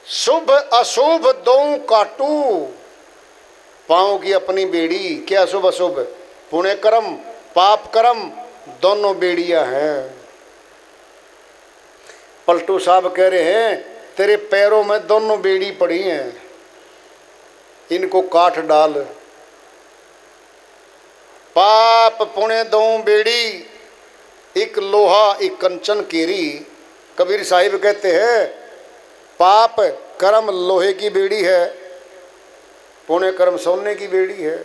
शुभ अशुभ दों काटू, पांव की अपनी बेड़ी। क्या शुभ अशुभ, पुण्य कर्म पाप कर्म दोनों बेड़ियां हैं। पलटू साहब कह रहे हैं तेरे पैरों में दोनों बेड़ी पड़ी हैं, इनको काट डाल। पाप पुण्य दों बेड़ी, एक लोहा एक कंचन केरी। कबीर साहिब कहते हैं पाप कर्म लोहे की बेड़ी है, पुण्य कर्म सोने की बेड़ी है।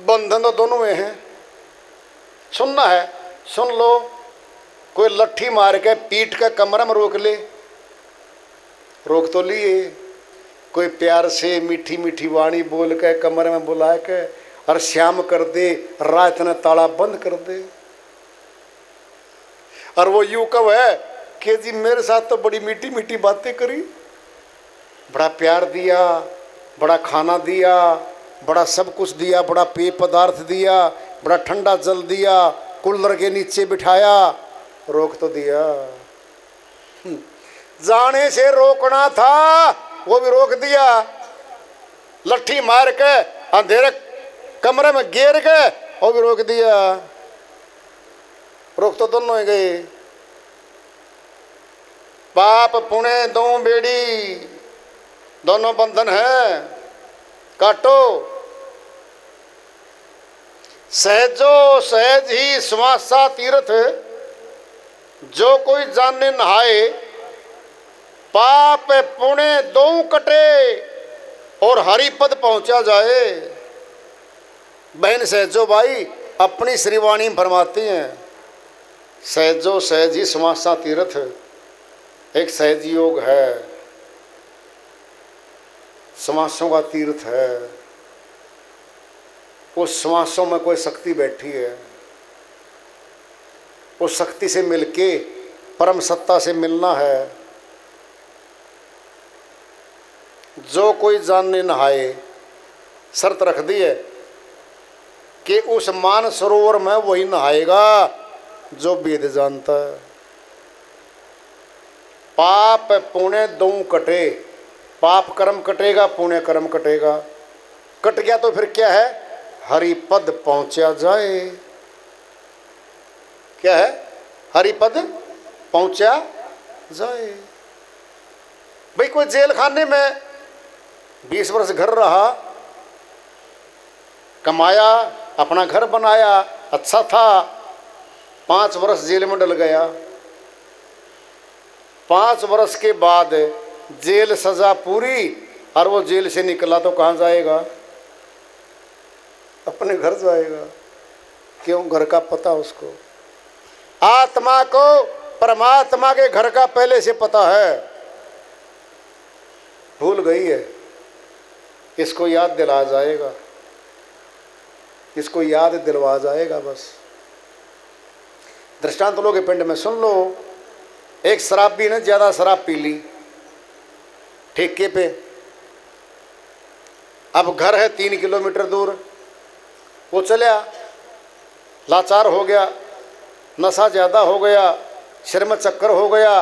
बंधन तो दोनों में है। सुनना है सुन लो। कोई लट्ठी मार के पीट के कमरे में रोक ले, रोक तो लिए। कोई प्यार से मीठी मीठी वाणी बोल के कमरे में बुला के और श्याम कर दे, रात ने ताला बंद कर दे। और वो यूं कब है कि जी मेरे साथ तो बड़ी मीठी मीठी बातें करी, बड़ा प्यार दिया, बड़ा खाना दिया, बड़ा सब कुछ दिया, बड़ा पेय पदार्थ दिया, बड़ा ठंडा जल दिया, कूलर के नीचे बिठाया, रोक तो दिया। जाने से रोकना था वो भी रोक दिया। लट्ठी मार के अंधेरे कमरे में घेर के वो भी रोक दिया। रोक तो दोनों ही गए। पाप पुण्य दों बेड़ी, दोनों बंधन है, काटो। सहजो सहज ही श्वासा तीर्थ, जो कोई जाने नहाए। पाप पुण्य दों कटे, और हरि पद पहुंचा जाए। बहन सहजो बाई अपनी श्रीवाणी फरमाती हैं, सहजो सहज ही श्वासा तीर्थ, एक सहज योग है, श्वासों का तीर्थ है। उस श्वासों में कोई शक्ति बैठी है, उस शक्ति से मिलके परम सत्ता से मिलना है। जो कोई जानने नहाए, शर्त रख दी है कि उस मान सरोवर में वही नहाएगा जो वेद जानता है। पाप पुण्य दों कटे, पाप कर्म कटेगा पुण्य कर्म कटेगा। कट गया तो फिर क्या है, हरि पद पहुंचा जाए। क्या है, हरि पद पहुंचा जाए। भाई कोई जेल खाने में 20 वर्ष घर रहा, कमाया, अपना घर बनाया, अच्छा था, 5 वर्ष जेल में डल गया। 5 वर्ष के बाद जेल सजा पूरी और वो जेल से निकला तो कहाँ जाएगा, अपने घर जाएगा। क्यों, घर का पता उसको। आत्मा को परमात्मा के घर का पहले से पता है, भूल गई है, इसको याद दिला जाएगा, इसको याद दिलवा जाएगा बस। दृष्टांत लोगे पिंड में सुन लो। एक शराबी ने ज्यादा शराब पी ली ठेके पे। अब घर है 3 किलोमीटर दूर। वो चला, लाचार हो गया, नशा ज्यादा हो गया, सिर में चक्कर हो गया,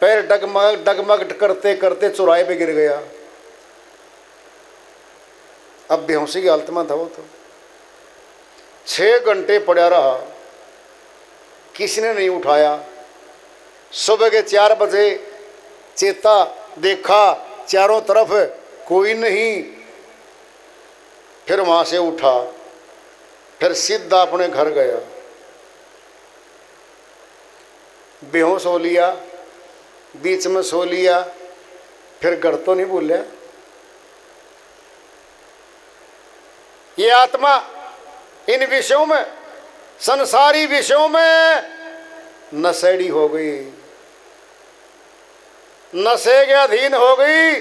पैर डगमग डगमग करते करते चौराहे पे गिर गया। अब बेहोशी की हालत में था वो तो। 6 घंटे पड़ा रहा, किसी ने नहीं उठाया। सुबह के 4 बजे चेता, देखा चारों तरफ कोई नहीं। फिर वहां से उठा, फिर सीधा अपने घर गया। बेहोश हो लिया, बीच में सो लिया, फिर घर तो नहीं भूलिया। ये आत्मा इन विषयों में, संसारी विषयों में नशेड़ी हो गई, नशे के अधीन हो गई।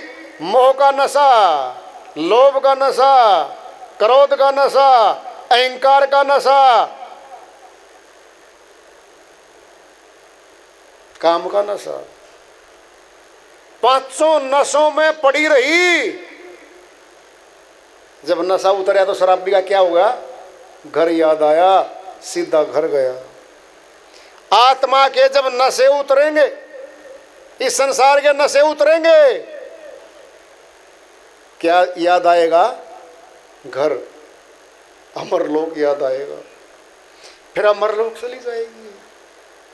मोह का नशा, लोभ का नशा, क्रोध का नशा, अहंकार का नशा, काम का नशा, पांचों नशों में पड़ी रही। जब नशा उतरा तो शराबी का क्या होगा, घर याद आया, सीधा घर गया। आत्मा के जब नशे उतरेंगे इस संसार के नशे उतरेंगे, क्या याद आएगा? घर, अमरलोक याद आएगा, फिर अमरलोक चली जाएगी।